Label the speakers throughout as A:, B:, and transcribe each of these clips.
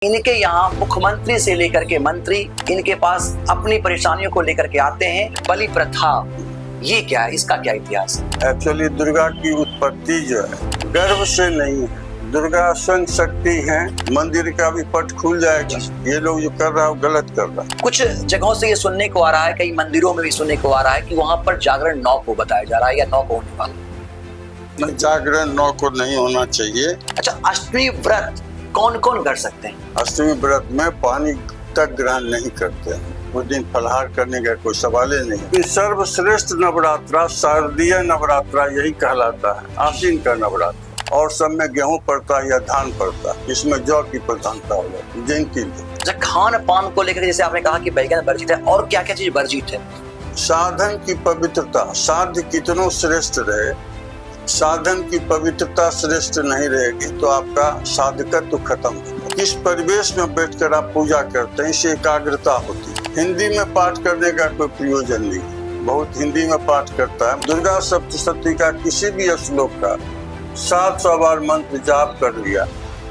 A: इनके यहाँ मुख्यमंत्री से लेकर के मंत्री इनके पास अपनी परेशानियों को लेकर के आते हैं। बलि प्रथा ये क्या है, इसका क्या इतिहास है?
B: एक्चुअली दुर्गा की उत्पत्ति जो है गर्भ से नहीं है। दुर्गा स्वयं शक्ति है। मंदिर का भी पट खुल जाएगा। ये लोग जो कर रहा है वो गलत कर रहा है।
A: कुछ जगहों से ये सुनने को आ रहा है, कई मंदिरों में भी सुनने को आ रहा है कि वहाँ पर जागरण 9 को बताया जा रहा है या 9 को होने वाला।
B: जागरण 9 को नहीं होना चाहिए।
A: अच्छा, अष्टमी व्रत कौन कौन कर सकते हैं?
B: अष्टमी व्रत में पानी तक ग्रहण नहीं करते हैं। उस दिन फलाहार करने का कोई सवाल ही नहीं। सर्वश्रेष्ठ नवरात्रा शारदीय नवरात्रा यही कहलाता है। आश्विन का नवरात्रा और सब में गेहूं पड़ता है या धान पड़ता है। इसमें जौ की प्रधानता हो जाती है। जयंती
A: खान पान को लेकर जैसे आपने कहा कि बैगन वर्जित है, और क्या क्या चीज वर्जित है?
B: साधन की पवित्रता, साध्य कितनों श्रेष्ठ रहे, साधन की पवित्रता श्रेष्ठ नहीं रहेगी तो आपका साधकत्व खत्म होगा। किस परिवेश में बैठकर आप पूजा करते हैं, इससे एकाग्रता होती है। हिंदी में पाठ करने का कोई प्रयोजन नहीं। बहुत हिंदी में पाठ करता है। दुर्गा सप्तशती का किसी भी श्लोक का 700 बार मंत्र जाप कर लिया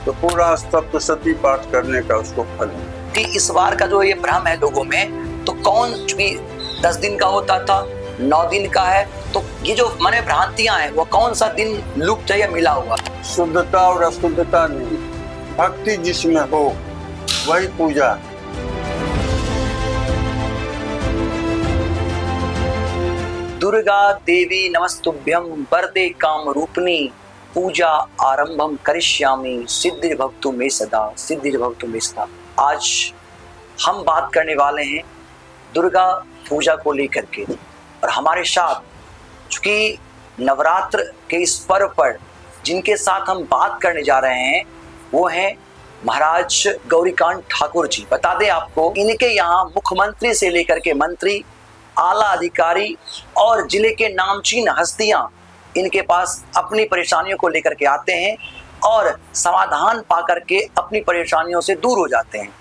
B: तो पूरा सप्तशती पाठ करने का उसको फल है।
A: कि इस बार का जो ये भ्रम है लोगों में, तो कौन चूंकि 10 दिन का होता था 9 दिन का है, तो ये जो मन में भ्रांतियां हैं वो कौन सा दिन लुप्त है या मिला हुआ?
B: शुद्धता और अशुद्धता नहीं, भक्ति जिसमें हो वही पूजा।
A: दुर्गा देवी नमस्तुभ्यं वरदे काम रूपिणी पूजा आरंभम करिष्यामि सिद्धिर्भवतु मे सदा, सिद्धिर्भवतु मे सदा। आज हम बात करने वाले हैं दुर्गा पूजा को लेकर के, और हमारे साथ चूंकि नवरात्र के इस पर्व पर जिनके साथ हम बात करने जा रहे हैं वो हैं महाराज गौरीकांत ठाकुर जी। बता दें आपको, इनके यहाँ मुख्यमंत्री से लेकर के मंत्री, आला अधिकारी और जिले के नामचीन हस्तियां इनके पास अपनी परेशानियों को लेकर के आते हैं और समाधान पा करके अपनी परेशानियों से दूर हो जाते हैं।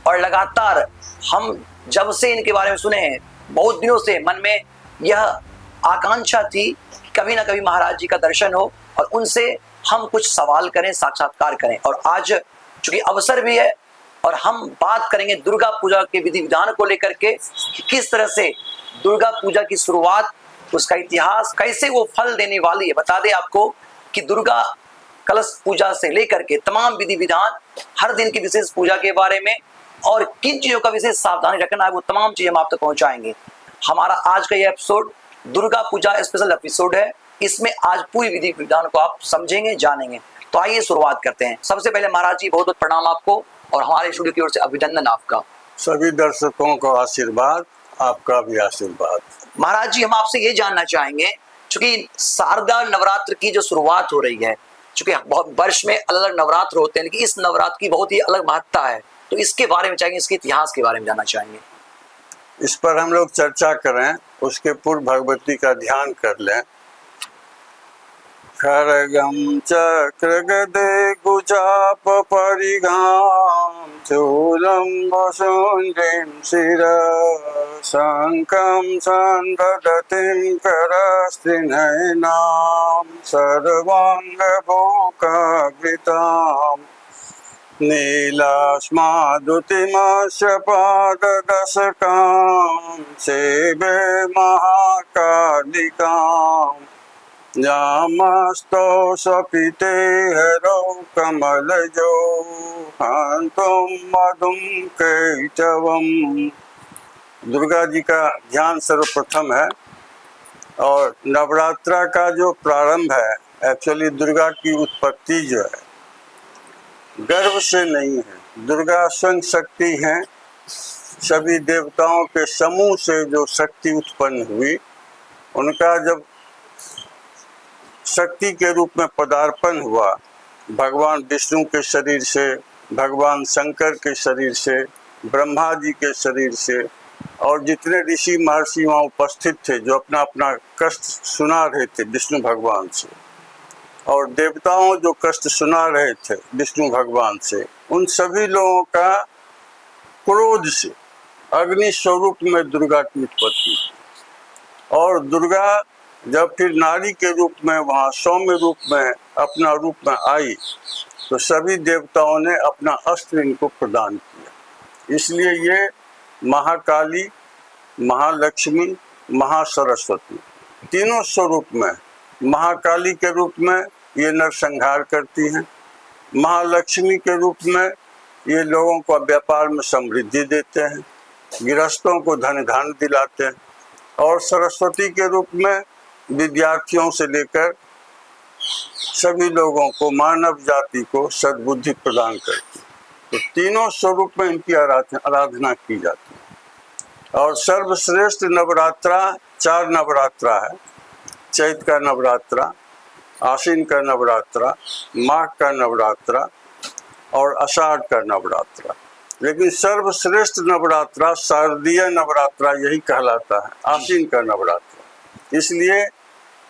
A: और लगातार हम जब से इनके बारे में सुने हैं, बहुत दिनों से मन में यह आकांक्षा थी कभी ना कभी महाराज जी का दर्शन हो और उनसे हम कुछ सवाल करें, साक्षात्कार करें। और आज चूंकि अवसर भी है और हम बात करेंगे दुर्गा पूजा के विधि विधान को लेकर के कि किस तरह से दुर्गा पूजा की शुरुआत, उसका इतिहास, कैसे वो फल देने वाली है। बता दें आपको कि दुर्गा कलश पूजा से लेकर के तमाम विधि विधान, हर दिन की विशेष पूजा के बारे में और किन चीजों का विशेष सावधानी रखना है, वो तमाम चीजें हम आप तक पहुंचाएंगे। हमारा आज का यह episode Durga Puja special episode है। इसमें आज पूरी विधि विधान को आप समझेंगे, जानेंगे। तो आइए शुरुआत करते हैं। सबसे पहले महाराज जी बहुत बहुत प्रणाम आपको और हमारे स्टूडियो की ओर से अभिनंदन आपका।
B: सभी दर्शकों को आशीर्वाद, आपका भी आशीर्वाद।
A: महाराज जी, हम आपसे ये जानना चाहेंगे, चूंकि शारदा नवरात्र की जो शुरुआत हो रही है, चूंकि बहुत वर्ष में अलग अलग नवरात्र होते हैं, लेकिन इस नवरात्र की बहुत ही अलग महत्ता है, तो इसके बारे में चाहेंगे, इसके इतिहास के बारे में जानना चाहेंगे।
B: इस पर हम लोग चर्चा करें, उसके पूर्व भगवती का ध्यान कर लें। खरगम चक्र गदे गुजाप परिगाम चूलम वसुंडीम शिरा शंखम संदधतिं करस्त्रिनयनाम सर्वांग भूकावृताम नीलास्मादुतिमस्य पाददशकां सेवे महाकालिकां जामस्तो स्वपिते हरौ कमलजो हन्तुं मधुं कैटवम्। दुर्गा जी का ध्यान सर्वप्रथम है और नवरात्रा का जो प्रारंभ है, एक्चुअली दुर्गा की उत्पत्ति जो है गर्भ से नहीं है। दुर्गा स्वयं शक्ति है। सभी देवताओं के समूह से जो शक्ति उत्पन्न हुई, उनका जब शक्ति के रूप में पदार्पण हुआ भगवान विष्णु के शरीर से, भगवान शंकर के शरीर से, ब्रह्मा जी के शरीर से और जितने ऋषि महर्षि वहाँ उपस्थित थे जो अपना अपना कष्ट सुना रहे थे विष्णु भगवान से, और देवताओं जो कष्ट सुना रहे थे विष्णु भगवान से, उन सभी लोगों का क्रोध से अग्नि स्वरूप में दुर्गा की उत्पत्ति। और दुर्गा जब फिर नारी के रूप में वहाँ सौम्य रूप में अपना रूप में आई तो सभी देवताओं ने अपना अस्त्र इनको प्रदान किया। इसलिए ये महाकाली, महालक्ष्मी, महासरस्वती तीनों स्वरूप में, महाकाली के रूप में ये नरसंहार करती हैं, महालक्ष्मी के रूप में ये लोगों को व्यापार में समृद्धि देते हैं, गृहस्थों को धन धान्य दिलाते हैं, और सरस्वती के रूप में विद्यार्थियों से लेकर सभी लोगों को, मानव जाति को सद्बुद्धि प्रदान करती है। तो तीनों स्वरूप में इनकी आराधना की जाती है। और सर्वश्रेष्ठ नवरात्रा 4 नवरात्रा है। चैत का नवरात्रा, आश्विन का नवरात्रा, माघ का नवरात्रा और आषाढ़ का नवरात्रा। लेकिन सर्वश्रेष्ठ नवरात्रा शारदीय नवरात्रा यही कहलाता है, आश्विन का नवरात्रा। इसलिए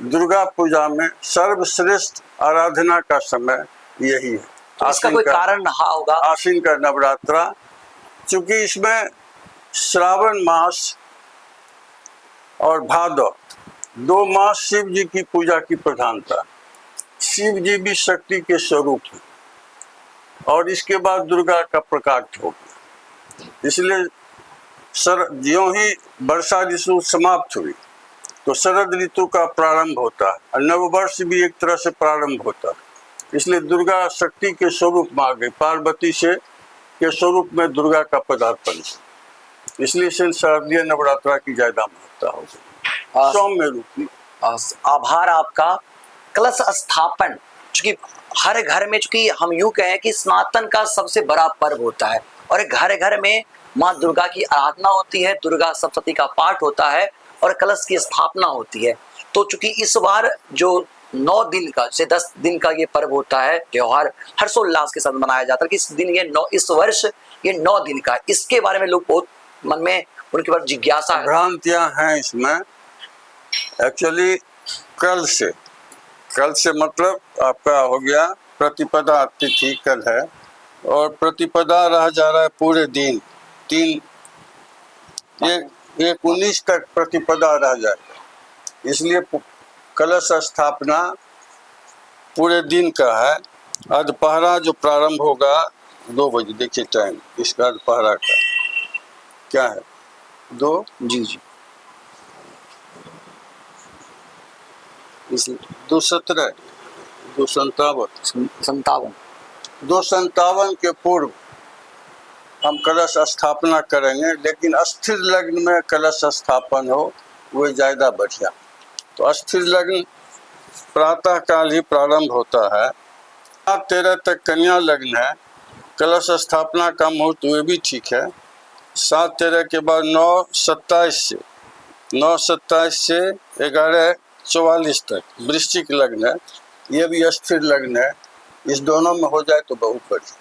B: दुर्गा पूजा में सर्वश्रेष्ठ आराधना का समय यही है।
A: इसका कोई कारण रहा होगा?
B: आश्विन का नवरात्रा, चूंकि इसमें श्रावण मास और भादव 2 मास शिव जी की पूजा की प्रधानता। शिव जी भी शक्ति के स्वरूप हैं और इसके बाद दुर्गा का प्रकाश हो गया। इसलिए ज्यों ही वर्षा ऋतु समाप्त हुई तो शरद ऋतु का प्रारंभ होता है और नववर्ष भी एक तरह से प्रारंभ होता है। इसलिए दुर्गा शक्ति के स्वरूप में आ गई, पार्वती से के स्वरूप में दुर्गा का पदार्पण। इसलिए शारदीय नवरात्रा की ज्यादा महत्ता हो गई, सौम्य रूप में।
A: आभार आपका। कलश स्थापन, चूंकि हर घर में, चूंकि हम यूं कहें कि सनातन का सबसे बड़ा पर्व होता है और घर घर में माँ दुर्गा की आराधना होती है, दुर्गा सप्तशती का पाठ होता है और कलश की स्थापना होती है। तो चूंकि इस बार जो 9 दिन का से 10 दिन का ये पर्व होता है, त्योहार हर्षोल्लास के साथ मनाया जाता है कि इस दिन इस वर्ष ये 9 दिन का, इसके बारे में लोग बहुत मन में उनके बाद जिज्ञासा है,
B: भ्रांतियां हैं इसमें। एक्चुअली कल से मतलब आपका हो गया प्रतिपदा तिथि कल है और प्रतिपदा रह जा रहा है पूरे दिन, 19 तक प्रतिपदा रह जाएगा। इसलिए कलश स्थापना पूरे दिन का है। अधपहरा जो प्रारंभ होगा 2 बजे, देखिए टाइम इसका अधपहरा का क्या है, 2
A: जी
B: 2:17
A: 57
B: 2:57 के पूर्व हम कलश स्थापना करेंगे, लेकिन अस्थिर लग्न में कलश स्थापन हो वो ज़्यादा बढ़िया। तो अस्थिर लग्न प्रातः काल ही प्रारंभ होता है, 7:13 तक कन्या लग्न है। कलश स्थापना का मुहूर्त वे भी ठीक है। 7:13 के बाद 9:27 से 11:44 तक वृश्चिक लग्न है, ये भी अस्थिर लग्न है। इस दोनों में हो जाए तो बहुत बढ़िया।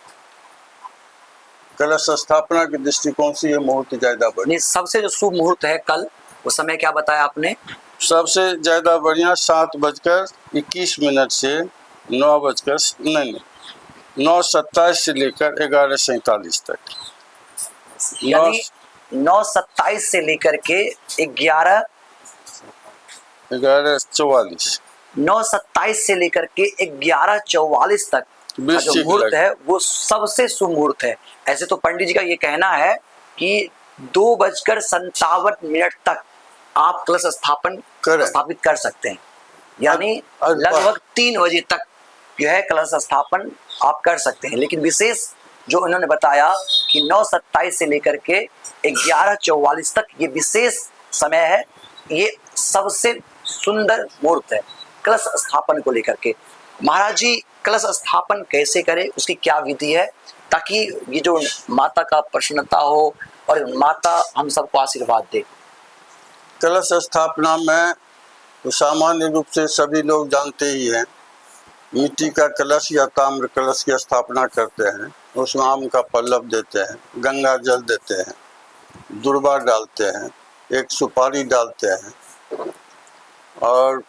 B: कलश स्थापना के दृष्टिकोण से ये मुहूर्त ज्यादा बढ़िया।
A: सबसे जो शुभ मुहूर्त है कल, उस समय क्या बताया आपने?
B: सबसे ज्यादा बढ़िया 7:21 से 9:27 से लेकर 11:47 तक।
A: यानी 9:27 से लेकर के
B: 11:44
A: 9:27 से लेकर के 11:44 तक का जो मुहूर्त है वो सबसे शुभ मुहूर्त है। ऐसे तो पंडित जी का ये कहना है कि 2:57 तक आप कलश स्थापित कर सकते हैं, यानी लगभग 3 बजे तक जो है कलश स्थापन आप कर सकते हैं। लेकिन विशेष जो उन्होंने बताया कि 9:27 से लेकर के 11:44 तक ये विशेष समय है, ये सबसे सुंदर मुहूर्त है कलश स्थापन को लेकर के। महाराज जी, कलश स्थापन कैसे करें, उसकी क्या विधि है, ताकि ये जो माता का प्रसन्नता हो और माता हम सबको आशीर्वाद दे?
B: कलश स्थापना में तो सामान्य रूप से सभी लोग जानते ही हैं, मिट्टी का कलश या ताम्र कलश की स्थापना करते हैं। उसमें आम का पल्लव देते हैं, गंगा जल देते हैं, दुर्वा डालते हैं, एक सुपारी डालते हैं। और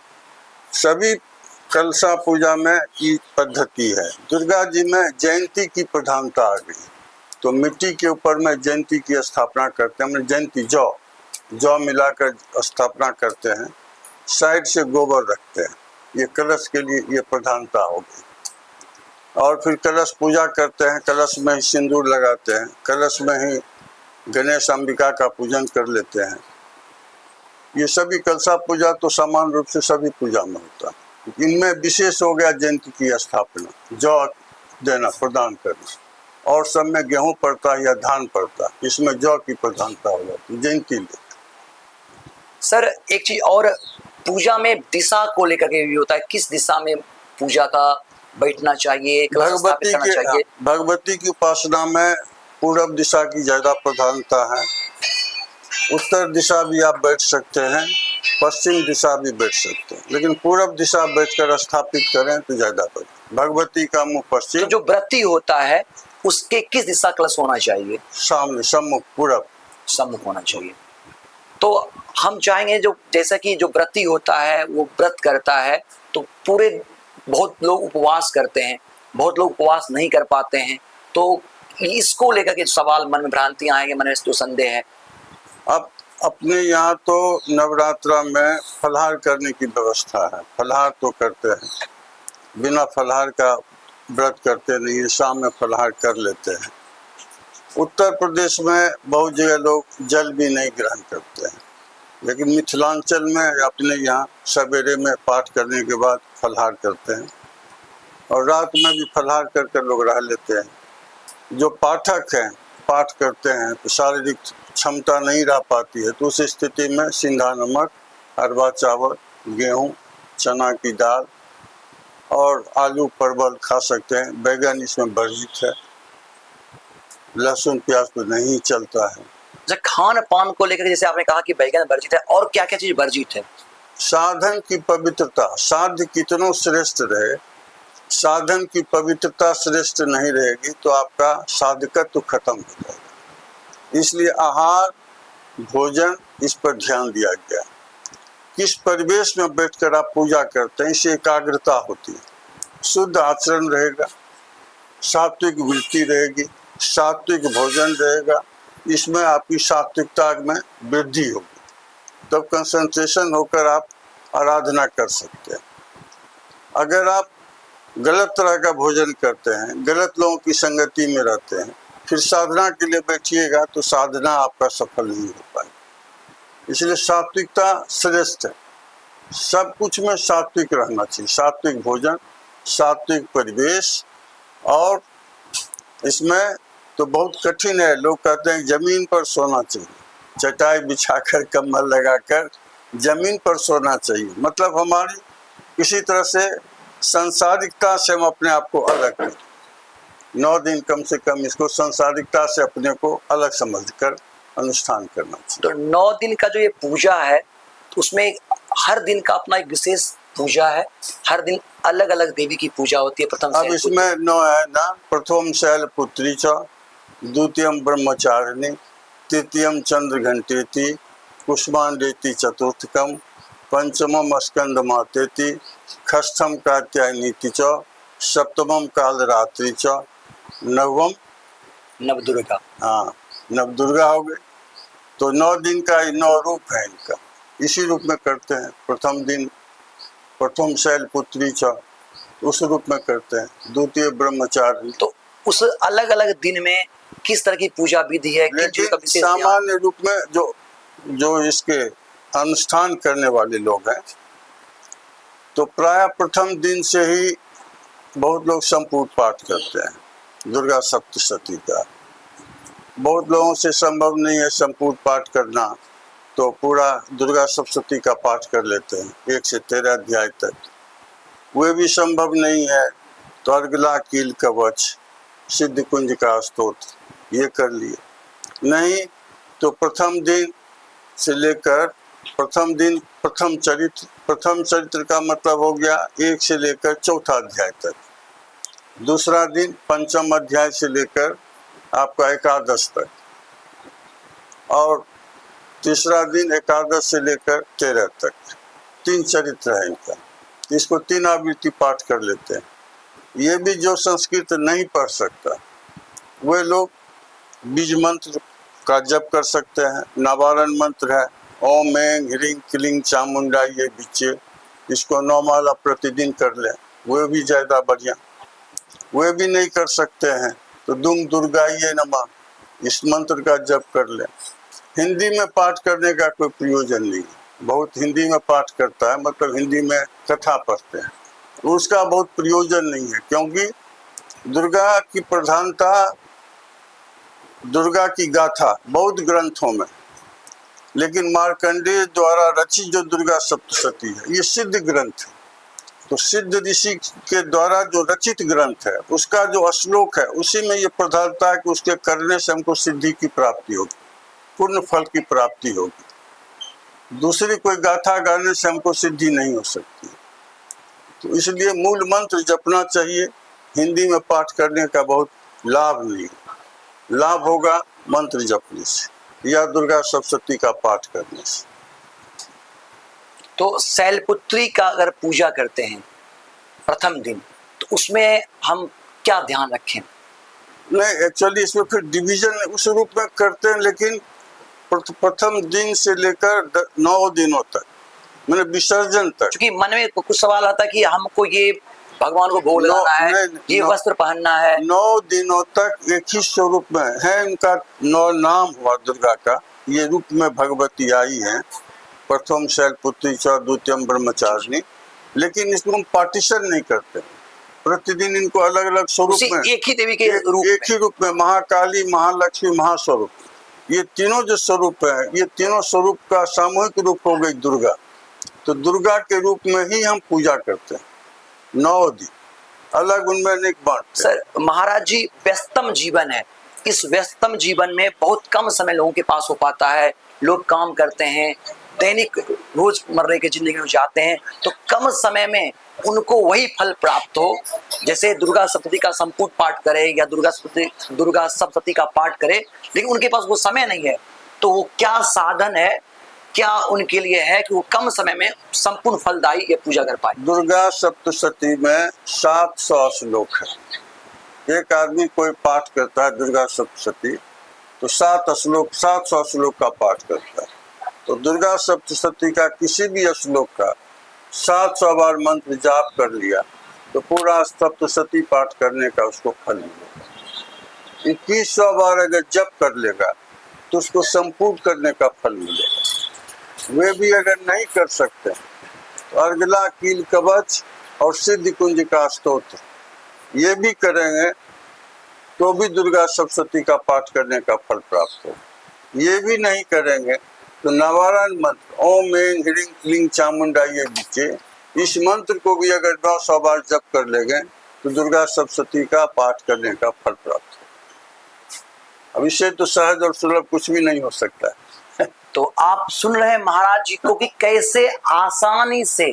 B: सभी कलशा पूजा में ये पद्धति है। दुर्गा जी में जयंती की प्रधानता आ गई, तो मिट्टी के ऊपर में जयंती की स्थापना करते हैं। जयंती जौ मिलाकर स्थापना करते हैं, साइड से गोबर रखते हैं। ये कलश के लिए ये प्रधानता हो गई। और फिर कलश पूजा करते हैं, कलश में ही सिंदूर लगाते हैं, कलश में ही गणेश अंबिका का पूजन कर लेते हैं। ये सभी कलशा पूजा तो समान रूप से सभी पूजा में होता है। इनमें विशेष हो गया जयंती की स्थापना, जौ देना, प्रदान करना, और सब में गेहूं पड़ता है या धान पड़ता है, इसमें जौ की प्रधानता हो जाती है जयंती में।
A: सर एक चीज और, पूजा में दिशा को लेकर के भी होता है, किस दिशा में पूजा का बैठना चाहिए, कलश स्थापित करना चाहिए?
B: भगवती की उपासना में पूर्व दिशा की ज्यादा प्रधानता है। उत्तर दिशा भी आप बैठ सकते हैं, पश्चिम दिशा भी बैठ सकते हैं, लेकिन पूर्व दिशा बैठकर स्थापित करें तो ज्यादा बेहतर। भगवती का मुख पश्चिम।
A: तो जो व्रती होता है उसके किस दिशा कलश होना चाहिए?
B: सामने, सम्मुख, पूरब
A: सम्मुख होना चाहिए। तो हम चाहेंगे जो, जैसा कि जो व्रती होता है वो व्रत करता है, तो पूरे बहुत लोग उपवास करते हैं, बहुत लोग उपवास नहीं कर पाते हैं, तो इसको लेकर के सवाल मन में भ्रांतियां आएंगे, मन में जो संदेह है।
B: अब अपने यहाँ तो नवरात्रा में फलाहार करने की व्यवस्था है, फलाहार तो करते हैं, बिना फलाहार का व्रत करते नहीं, शाम में फलाहार कर लेते हैं। उत्तर प्रदेश में बहुत जगह लोग जल भी नहीं ग्रहण करते हैं, लेकिन मिथिलांचल में अपने यहाँ सवेरे में पाठ करने के बाद फलाहार करते हैं, और रात में भी फलाहार करके लोग रह लेते हैं। जो पाठक हैं, पाठ करते हैं तो शारीरिक क्षमता नहीं रह पाती है, तो उस स्थिति में सिंधा नमक, अरवा चावल, गेहूँ, चना की दाल और आलू परवल खा सकते हैं। बैगन इसमें वर्जित है, लहसुन प्याज तो नहीं चलता है।
A: खान पान को लेकर जैसे आपने कहा कि बैगन वर्जित है, और क्या क्या चीज वर्जित है?
B: साधन की पवित्रता, साध्य कितनों श्रेष्ठ रहे, साधन की पवित्रता श्रेष्ठ नहीं रहेगी तो आपका साधकत्व तो खत्म हो जाएगा। इसलिए आहार, भोजन, इस पर ध्यान दिया गया। किस परिवेश में बैठकर आप पूजा करते हैं, इससे एकाग्रता होती है, शुद्ध आचरण रहेगा, सात्विक वृत्ति रहेगी, सात्विक भोजन रहेगा, इसमें आपकी सात्विकता में वृद्धि होगी, तब कंसंट्रेशन होकर आप आराधना कर सकते हैं। अगर आप गलत तरह का भोजन करते हैं, गलत लोगों की संगति में रहते हैं, फिर साधना के लिए बैठिएगा तो साधना आपका सफल नहीं हो पाएगी। इसलिए सात्विकता श्रेष्ठ है, सब कुछ में सात्विक रहना चाहिए, सात्विक भोजन, सात्विक परिवेश। और इसमें तो बहुत कठिन है, लोग कहते हैं जमीन पर सोना चाहिए, चटाई बिछाकर कंबल लगाकर जमीन पर सोना चाहिए, मतलब हमारी किसी तरह से सांसारिकता से हम अपने आप को अलग करें। 9 दिन कम से कम इसको सांसारिकता से अपने को अलग समझकर अनुष्ठान करना चाहिए।
A: तो 9 दिन का जो ये पूजा है, तो उसमें हर दिन का अपना एक विशेष पूजा है, हर दिन अलग अलग देवी की पूजा होती है। प्रथम
B: अब इसमें 9 है ना, प्रथम शैलपुत्री च, द्वितीयम ब्रह्मचारिणी, तृतीयम चंद्र घंटेति, कुष्मांडेति चतुर्थकम, पंचमम स्कंद मातेति, षष्ठम कात्यायनीति च, सप्तमम कालरात्रि च, नवम
A: नवदुर्गा।
B: हाँ, नवदुर्गा हो गए। तो 9 दिन का 9 रूप है इनका, इसी रूप में करते हैं। प्रथम दिन प्रथम शैलपुत्री च, उस रूप में करते हैं। द्वितीय ब्रह्मचारी।
A: तो उस अलग अलग दिन में किस तरह की पूजा विधि है?
B: लेकिन सामान्य रूप में जो इसके अनुष्ठान करने वाले लोग हैं, तो प्राय प्रथम दिन से ही बहुत लोग संपूर्ण पाठ करते हैं दुर्गा सप्तशती का। बहुत लोगों से संभव नहीं है संपूर्ण पाठ करना, तो पूरा दुर्गा सप्तशती का पाठ कर लेते हैं 1 से 13 अध्याय तक। वे भी संभव नहीं है तो अर्गला कील कवच, सिद्ध कुंज का स्तोत्र ये कर लिए। नहीं तो प्रथम दिन से लेकर प्रथम चरित्र का मतलब हो गया 1 से लेकर 4था अध्याय तक। दूसरा दिन पंचम अध्याय से लेकर आपका एकादश तक, और तीसरा दिन एकादश से लेकर 13 तक। 3 चरित्र है इनका, इसको 3 आवृत्ति पाठ कर लेते हैं। ये भी जो संस्कृत नहीं पढ़ सकता, वे लोग बीज मंत्र का जप कर सकते हैं। नवारण मंत्र है ओम ऐं ह्रीं क्लीं चामुंडा ये बिच्चे, इसको 9 माला प्रतिदिन कर लें, वो भी ज़्यादा बढ़िया। वे भी नहीं कर सकते हैं तो दुम दुर्गाये नमः इस मंत्र का जप कर लें। हिंदी में पाठ करने का कोई प्रयोजन नहीं है। बहुत हिंदी में पाठ करता है, मतलब हिंदी में कथा पढ़ते हैं, उसका बहुत प्रयोजन नहीं है, क्योंकि दुर्गा की प्रधानता, दुर्गा की गाथा बौद्ध ग्रंथों में, लेकिन मार्कंडेय द्वारा रचित जो दुर्गा सप्तशती है ये सिद्ध ग्रंथ है। तो सिद्ध ऋषि के द्वारा जो रचित ग्रंथ है उसका जो श्लोक है उसी में ये प्रधानता है कि उसके करने से हमको सिद्धि की प्राप्ति होगी, पूर्ण फल की प्राप्ति होगी। दूसरी कोई गाथा गाने से हमको सिद्धि नहीं हो सकती। तो इसलिए मूल मंत्र जपना चाहिए। हिंदी में पाठ करने का बहुत लाभ नहीं है। लाभ होगा मंत्र जपने से या दुर्गा सप्तशती का पाठ करने से।
A: तो शैलपुत्री का अगर पूजा करते हैं प्रथम दिन तो उसमें हम क्या ध्यान रखें?
B: नहीं, एक्चुअली इसमें फिर डिवीजन उस रूप में करते हैं, लेकिन प्रथम दिन से लेकर 9 दिनों तक, मैंने विसर्जन तक।
A: क्योंकि मन में कुछ सवाल आता है कि हमको ये भगवान को भोग लगाना है, ये वस्त्र पहनना है।
B: 9 दिनों तक एक ही स्वरूप में है। इनका 9 नाम हुआ दुर्गा का, ये रूप में भगवती आई है। प्रथम शैलपुत्री च द्वितीयम ब्रह्मचारिणी। लेकिन इसको हम पार्टीशन नहीं करते, प्रतिदिन इनको अलग अलग स्वरूप में,
A: एक ही देवी के रूप,
B: एक ही रूप में, महाकाली, महालक्ष्मी, महास्वरूप, ये तीनों जो स्वरूप है, ये तीनों स्वरूप का सामूहिक रूप हो गई दुर्गा। तो दुर्गा के रूप में ही हम पूजा करते हैं 9 दिन, अलग उनमें नहीं बांटते।
A: सर महाराज जी, व्यस्तम जीवन है, इस व्यस्तम जीवन में बहुत कम समय लोगों के पास हो पाता है। लोग काम करते हैं, दैनिक रोजमर्रे की जिंदगी में जाते हैं, तो कम समय में उनको वही फल प्राप्त हो, जैसे दुर्गा सप्तशती का संपूर्ण पाठ करे या दुर्गा सप्तशती का पाठ करे, लेकिन उनके पास वो समय नहीं है। तो वो क्या साधन है, क्या उनके लिए है कि वो कम समय में संपूर्ण फलदायी ये पूजा कर पाए?
B: दुर्गा सप्तशती में 700 श्लोक है। एक आदमी कोई पाठ करता है दुर्गा सप्तशती तो 700 श्लोक का पाठ करता है। तो दुर्गा सप्तशती का किसी भी श्लोक का 700 बार मंत्र जाप कर लिया तो पूरा सप्तशती पाठ करने का उसको फल मिलेगा। 2100 बार अगर जप कर लेगा तो उसको संपूर्ण करने का फल मिलेगा। वे भी अगर नहीं कर सकते तो अर्गला, कील कवच और सिद्ध कुंज का स्तोत्र ये भी करेंगे तो भी दुर्गा सप्तशती का पाठ करने का फल प्राप्त हो। ये भी नहीं करेंगे तो नवारण मंत्र ओम ऐं ह्रीं क्लीं चामुंडाय विचे, इस मंत्र को भी अगर 900 बार जप कर लेंगे तो दुर्गा सप्तशती का पाठ करने का फल प्राप्त हो। अब इससे तो सहज और सुलभ कुछ भी नहीं हो सकता है।
A: तो आप सुन रहे हैं महाराज जी को कि कैसे आसानी से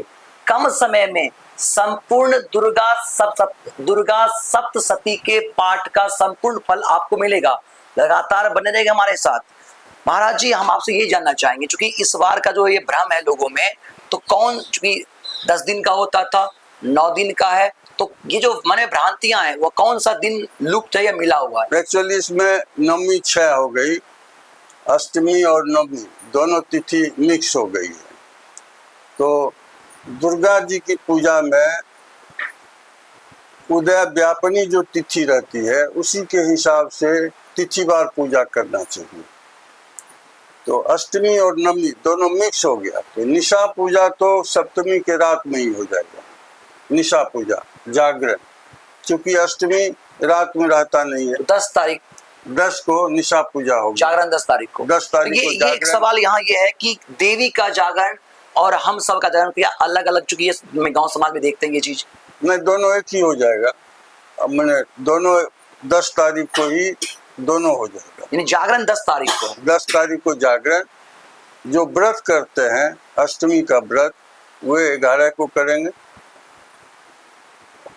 A: कम समय में संपूर्ण दुर्गा सप्तशती के पाठ का संपूर्ण फल आपको मिलेगा। लगातार बने रहेगा हमारे साथ। महाराज जी, हम आपसे ये जानना चाहेंगे, क्योंकि इस बार का जो ये भ्रम है लोगों में, तो चूंकि 10 दिन का होता था, 9 दिन का है, तो ये जो मन में भ्रांतियां हैं वो कौन सा दिन लुप्त है या मिला हुआ है?
B: एक्चुअली इसमें नवमी 6 हो गई, अष्टमी और नवमी दोनों तिथि मिक्स हो गई है। तो दुर्गा जी की पूजा में उदय व्यापनी जो तिथि रहती है उसी के हिसाब से तिथिवार पूजा करना चाहिए। तो अष्टमी और नवमी दोनों मिक्स हो गया तो निशा पूजा तो सप्तमी के रात में ही हो जाएगा। निशा पूजा जागरण, क्योंकि अष्टमी रात में रहता नहीं है। 10 को निशा पूजा होगी,
A: जागरण 10 तारीख को।
B: 10 तारीख को
A: ये एक सवाल यहाँ ये है कि देवी का जागरण और हम सब का जागरण क्या अलग अलग, चूंकि ये गांव समाज में देखते हैं ये चीज?
B: नहीं, दोनों एक ही हो जाएगा। अब मैंने दोनों 10 तारीख को ही दोनों हो जाएगा।
A: यानी जागरण 10 तारीख को।
B: 10 तारीख को जागरण। जो व्रत करते हैं अष्टमी का व्रत वे 11 को करेंगे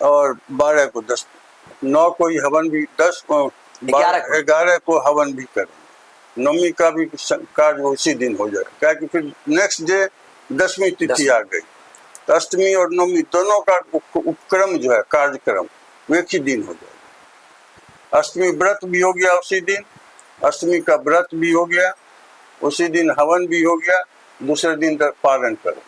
B: और 12 को 9 को ही हवन भी, 11 को हवन भी करेंगे। नवमी का भी कार्य उसी दिन हो जाएगा, क्या कि फिर नेक्स्ट डे 10वीं तिथि आ गई। तो अष्टमी और नवमी दोनों का उपक्रम जो है कार्यक्रम वो एक ही दिन हो जाएगा। अष्टमी व्रत भी हो गया उसी दिन, अष्टमी का व्रत भी हो गया उसी दिन, हवन भी हो गया, दूसरे दिन तक पारण करो।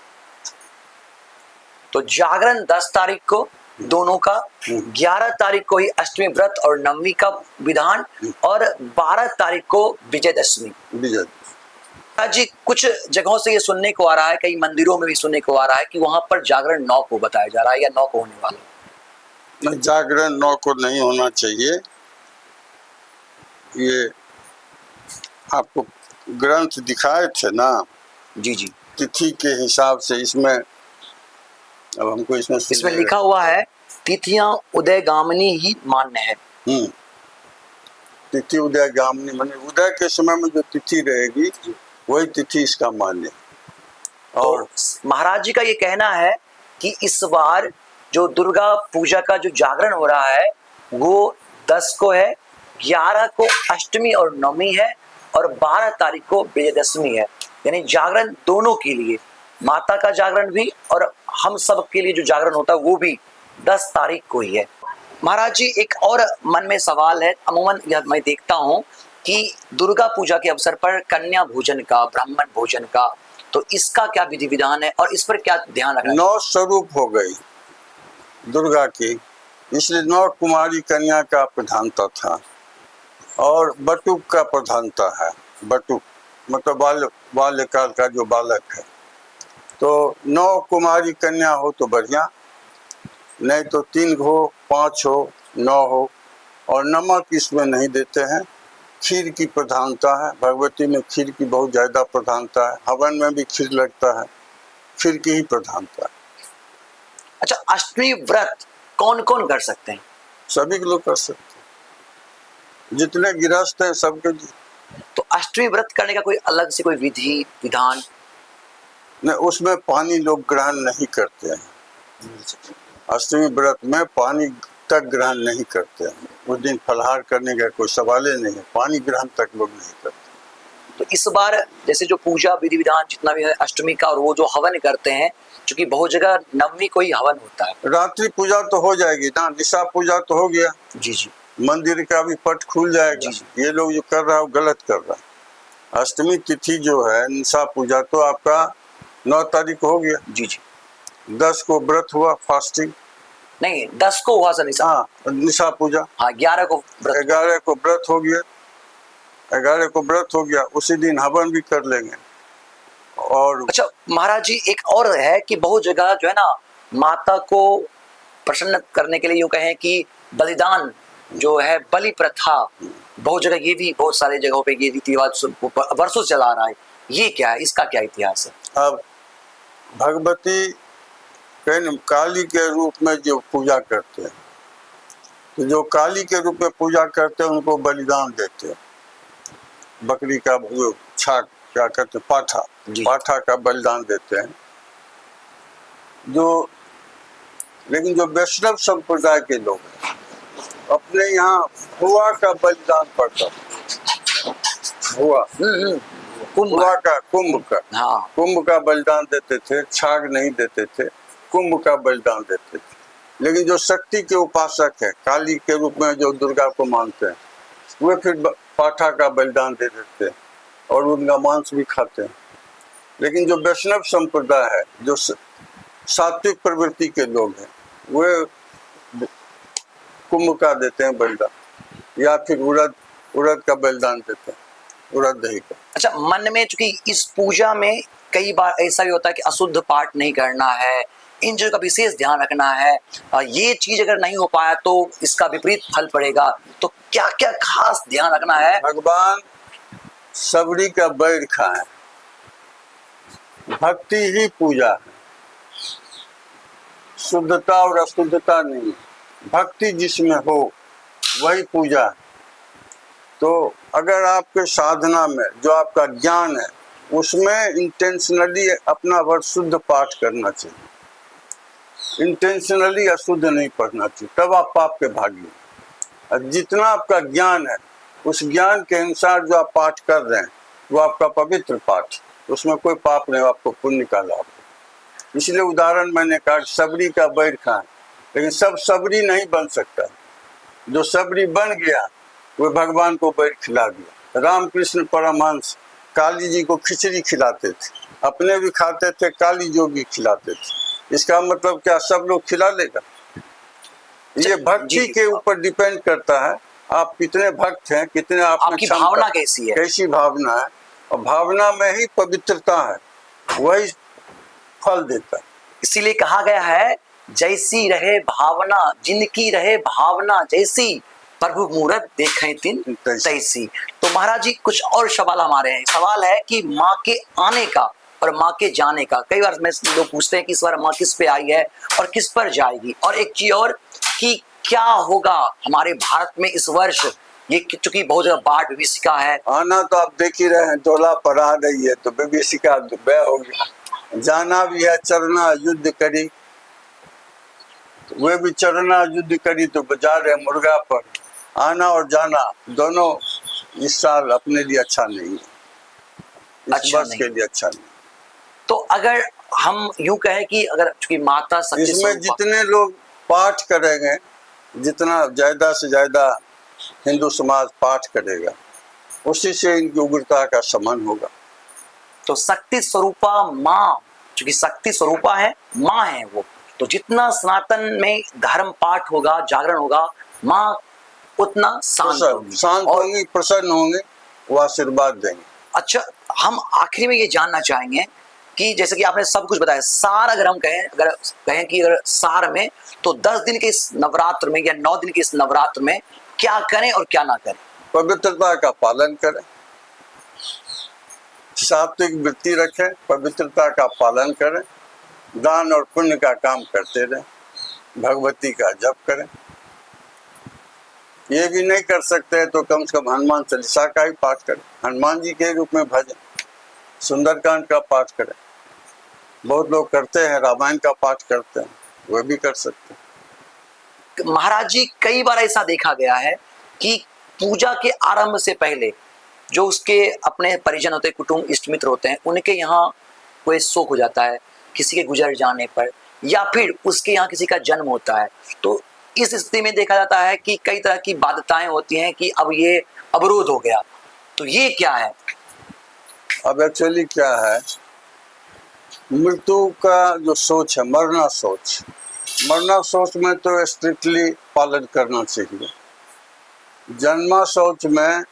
A: तो जागरण 10 तारीख को दोनों का। 11 तारीख को ही अष्टमी व्रत और नवमी का विधान, और 12 तारीख को विजयदशमी।
B: विजय
A: जी कुछ जगहों से ये सुनने को आ रहा है, कई मंदिरों में भी सुनने को आ रहा है कि वहां पर जागरण 9 को बताया जा रहा है या 9 को होने वाला है।
B: जागरण 9 को नहीं होना चाहिए। ये आपको ग्रंथ दिखाए थे ना,
A: जी जी,
B: तिथि के हिसाब से। इसमें अब हमको
A: इसमें लिखा हुआ है तिथियां उदयगामिनी ही मान्य है।
B: तिथि उदयगामिनी माने उदय के समय में जो तिथि रहेगी वही तिथि इसका मान्य। और
A: तो महाराज जी का ये कहना है कि इस बार जो दुर्गा पूजा का जो जागरण हो रहा है वो 10 को है, 11 को अष्टमी और नवमी है, और 12 तारीख को विजयदशमी है। यानी जागरण दोनों के लिए, माता का जागरण भी और हम सब के लिए जो जागरण होता है वो भी 10 तारीख को ही है। महाराज जी एक और मन में सवाल है, अमूमन यह मैं देखता हूँ कि दुर्गा पूजा के अवसर पर कन्या भोजन का, ब्राह्मण भोजन का, तो इसका क्या विधि विधान है और इस पर क्या ध्यान रखना?
B: 9 स्वरूप हो गई दुर्गा की, इसलिए 9 कुमारी कन्या का प्रधानता था और बटुक का प्रधानता है। बटुक मतलब बाल्यकाल का जो बालक है। तो 9 कुमारी कन्या हो तो बढ़िया, नहीं तो 3 हो, 5 हो, 9 हो। और नमक इसमें नहीं देते हैं। खीर की प्रधानता है, भगवती में खीर की बहुत ज़्यादा प्रधानता है। हवन में भी खीर लगता है, खीर की ही प्रधानता है।
A: अच्छा, अष्टमी व्रत कौन कौन कर सकते हैं?
B: सभी लोग कर सकते हैं, जितने गृहस्थ हैं सबके।
A: तो अष्टमी व्रत करने का कोई अलग से कोई विधि विधान?
B: नहीं, उसमें पानी लोग ग्रहण नहीं करते हैं। अष्टमी व्रत में पानी तक ग्रहण नहीं करते हैं। उस दिन फलाहार करने का कोई सवाल ही नहीं है, पानी ग्रहण तक लोग नहीं करते।
A: तो इस बार जैसे जो पूजा विधि विधान जितना भी है अष्टमी का, और वो जो हवन करते हैं, क्योंकि बहुत जगह नवमी को ही हवन होता है।
B: रात्रि पूजा तो हो जाएगी ना, निशा पूजा तो हो गया।
A: जी जी,
B: मंदिर का भी पट खुल जाएगा। ये लोग जो कर रहा है वो गलत कर रहा है। अष्टमी तिथि जो है, निशा पूजा तो आपका 9 तारीख को हो गया।
A: जी जी,
B: 10 को व्रत हुआ, फास्टिंग।
A: नहीं 10 को हुआ सर निशा।
B: हाँ, निशा पूजा।
A: हाँ 11 को व्रत।
B: 11 को व्रत हो गया। 11 को व्रत हो गया, उसी दिन हवन भी कर लेंगे। और
A: अच्छा महाराज जी एक और है कि बहुत जगह जो है ना, माता को प्रसन्न करने के लिए यूं कहें कि बलिदान जो है, बलि प्रथा, बहुत जगह ये भी, बहुत सारे जगहों पे ये रीति रिवाज वर्षों से चला आ रहा है। ये क्या है, इसका क्या इतिहास है?
B: अब भगवती काली के रूप में जो पूजा करते हैं, तो जो काली के रूप में पूजा करते हैं उनको बलिदान देते हैं। बकरी का जो छाक क्या कहते हैं, पाठा का बलिदान देते हैं। लेकिन जो वैष्णव संप्रदाय के लोग हैं, अपने यहाँ हुआ का बलिदान पड़ता हुआ कुंभ का
A: हाँ,
B: कुंभ का बलिदान देते थे। छाग नहीं देते थे, कुंभ का बलिदान देते थे। लेकिन जो शक्ति के उपासक है, काली के रूप में जो दुर्गा को मानते हैं, वे फिर पाठा का बलिदान दे देते हैं और उनका मांस भी खाते हैं। लेकिन जो वैष्णव संप्रदाय है, जो सात्विक प्रवृत्ति के लोग हैं, वे कुंभ का देते हैं बलिदान, या फिर उड़द का बलिदान देते हैं, उड़द दही का।
A: अच्छा, मन में चूंकि इस पूजा में कई बार ऐसा भी होता है कि अशुद्ध पाठ नहीं करना है, इन चीजों का विशेष ध्यान रखना है, ये चीज अगर नहीं हो पाया तो इसका विपरीत फल पड़ेगा, तो क्या क्या खास ध्यान रखना है?
B: भगवान सबरी का बैर खाए, भक्ति ही पूजा है, शुद्धता और अशुद्धता नहीं। भक्ति जिसमें हो वही पूजा है। तो अगर आपके साधना में जो आपका ज्ञान है, उसमें इंटेंशनली अपना वर्ष शुद्ध पाठ करना चाहिए, इंटेंशनली अशुद्ध नहीं पढ़ना चाहिए, तब आप पाप के भागी। और जितना आपका ज्ञान है, उस ज्ञान के अनुसार जो आप पाठ कर रहे हैं वो आपका पवित्र पाठ, उसमें कोई पाप नहीं, आपको पुण्य का लाभ। इसलिए उदाहरण मैंने कहा सबरी का बैर खाएं, लेकिन सब सबरी नहीं बन सकता। जो सबरी बन गया वो भगवान को बैर खिला दिया। रामकृष्ण परमहंस काली जी को खिचड़ी खिलाते थे, अपने भी खाते थे, काली जो भी खिलाते थे। इसका मतलब क्या सब लोग खिला लेगा? ये भक्ति
A: जी,
B: के ऊपर डिपेंड करता है, आप कितने भक्त हैं, कितने आप में
A: आपकी
B: क्षमता-
A: भावना कैसी है।
B: कैसी भावना है, और भावना में ही पवित्रता है, वही फल देता है।
A: इसीलिए कहा गया है, जैसी रहे भावना, जिनकी रहे भावना जैसी, प्रभु मूरत देखें तिन तैसी। तो महाराज जी कुछ और सवाल हमारे हैं। सवाल है कि माँ के आने का और माँ के जाने का। कई बार लोग पूछते हैं कि इस बार माँ किस पे आई है और किस पर जाएगी। और एक चीज और कि क्या होगा हमारे भारत में इस वर्ष, ये चूंकि बहुत ज्यादा बाढ़ विभीषिका है।
B: आना तो आप देख ही रहे हैं, डोला पर आ रही है तो विभीषिका व्यय हो गया। जाना भी है, चरना युद्ध करी, वे भी चरना युद्ध करी तो बजा रहे मुर्गा पर। आना और जाना दोनों इस साल अपने लिए अच्छा नहीं है, इस
A: अच्छा
B: वर्ष
A: नहीं।
B: के लिए अच्छा नहीं।
A: तो अगर हम यूं कहें कि अगर चूंकि माता सत्य
B: इसमें
A: स्वरूपा-
B: जितने लोग पाठ करेंगे, जितना ज्यादा से ज्यादा हिंदू समाज पाठ करेगा, उसी से इनकी उग्रता का समन होगा।
A: तो शक्ति स्वरूपा माँ, चूंकि शक्ति स्वरूपा है, माँ है वो, तो जितना सनातन में धर्म पाठ होगा, जागरण होगा, माँ उतना शांत होगी
B: शांत
A: और
B: होंगी, प्रसन्न होंगे, वो आशीर्वाद देंगे।
A: अच्छा, हम आखिरी में ये जानना चाहेंगे कि जैसे कि आपने सब कुछ बताया, सार अगर हम कहें कि अगर सार में, तो 10 दिन के इस नवरात्र में या 9 दिन के इस नवरात्र में क्या करें और क्या ना करें।
B: पवित्रता का पालन करें, सात्विक वृत्ति रखें, पवित्रता का पालन करें, दान और पुण्य का काम करते रहें, भगवती का जप करें। ये भी नहीं कर सकते तो कम से कम हनुमान चालीसा का ही पाठ करें, हनुमान जी के रूप में भजन, सुंदरकांड का पाठ करें। बहुत लोग करते हैं, रामायण का पाठ करते हैं, वह भी कर सकते हैं।
A: महाराज जी कई बार ऐसा देखा गया है कि पूजा के आरंभ से पहले जो उसके अपने परिजन होते हैं, कुटुंब इष्ट मित्र होते हैं, उनके यहाँ कोई शोक हो जाता है किसी के गुजर जाने पर, या फिर उसके यहाँ किसी का जन्म होता है। तो इस स्थिति में देखा जाता है कि कई तरह की बाध्यताएं होती हैं कि अब ये अवरोध हो गया। तो ये क्या है?
B: अब एक्चुअली क्या है, मृत्यु का जो सोच है, मरना सोच में तो स्ट्रिक्टली पालन करना चाहिए। जन्मा सोच में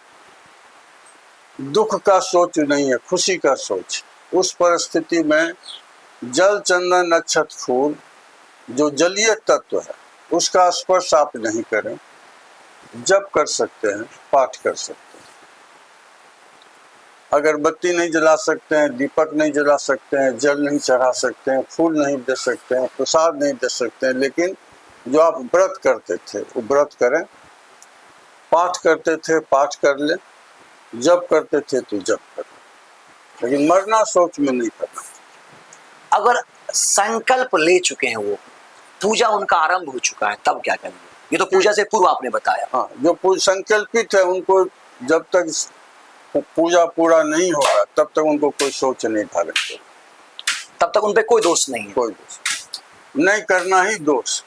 B: दुख का सोच नहीं है, खुशी का सोच। उस परिस्थिति में जल चंदन अक्षत फूल जो जलीय तत्व है उसका स्पर्श आप नहीं करें। जप कर सकते हैं, पाठ कर सकते हैं, अगरबत्ती नहीं जला सकते हैं, दीपक नहीं जला सकते हैं, जल नहीं चढ़ा सकते हैं, फूल नहीं दे सकते हैं, प्रसाद नहीं दे सकते हैं, लेकिन जो आप व्रत करते थे वो व्रत करें, पाठ करते थे पाठ कर ले, जप करते थे तो जप कर, लेकिन मरना सोच में नहीं करना।
A: अगर संकल्प ले चुके हैं, वो पूजा उनका आरंभ हो चुका है, तब क्या करेंगे? ये तो पूजा से पूर्व आपने बताया।
B: हाँ, जो संकल्पित है उनको जब तक पूजा पूरा नहीं होगा तब तक उनको कोई सोच नहीं धारण करेगा,
A: तब तक उन पे कोई दोष नहीं है।
B: कोई दोष नहीं, करना ही दोष।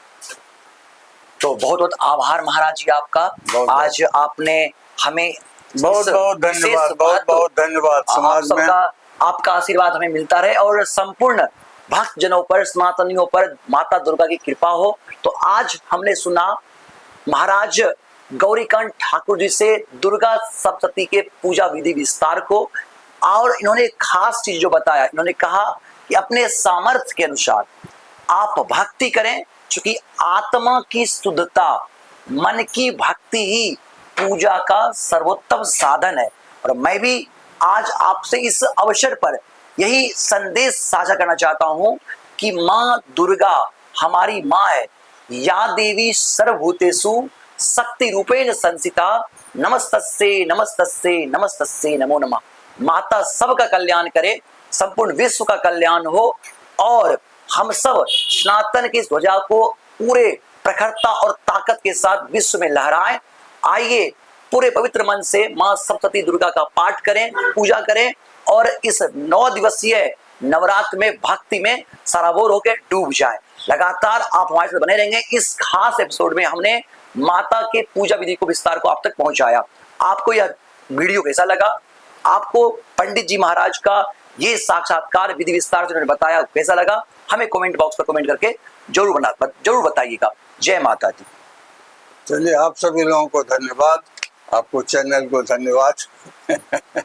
A: तो बहुत बहुत आभार महाराज जी आपका। आज आपने हमें
B: बहुत बहुत धन्यवाद, बहुत बहुत धन्यवाद। समाज में
A: आपका आशीर्वाद हमें मिलता रहे और संपूर्ण भक्त जनों पर, सनातनियों पर माता दुर्गा की कृपा हो। तो आज हमने सुना महाराज गौरीकांत ठाकुर जी से दुर्गा सप्तशती के पूजा विधि विस्तार को, और इन्होंने एक खास चीज जो बताया, इन्होंने कहा कि अपने सामर्थ्य के अनुसार आप भक्ति करें, क्योंकि आत्मा की शुद्धता, मन की भक्ति ही पूजा का सर्वोत्तम साधन है। और मैं भी आज आपसे इस अवसर पर यही संदेश साझा करना चाहता हूं कि माँ दुर्गा हमारी माँ है। या देवी सर्वभूतेषु शक्ति रूपेण संसिता, नमस्तस्यै नमस्तस्यै नमस्तस्यै नमो नमः। माता सबका कल्याण करे, संपूर्ण विश्व का कल्याण हो, और हम सब सनातन की ध्वजा को पूरे प्रखरता और ताकत के साथ विश्व में लहराएं। आइए पूरे पवित्र मन से मां सप्तशती दुर्गा का पाठ करें, पूजा करें, और इस 9 दिवसीय नवरात्र में भक्ति में सराबोर होकर डूब जाएं। लगातार आप हमारे साथ बने रहेंगे। इस खास एपिसोड में हमने माता के पूजा विधि को विस्तार को आप तक पहुंचाया। आपको यह वीडियो कैसा लगा? आपको पंडित जी महाराज का ये साक्षात्कार विधि विस्तार जो बताया कैसा लगा? हमें कमेंट बॉक्स पर कमेंट करके जरूर बताइएगा। जय माता दी।
B: चलिए, आप सभी लोगों को धन्यवाद, आपको चैनल को धन्यवाद।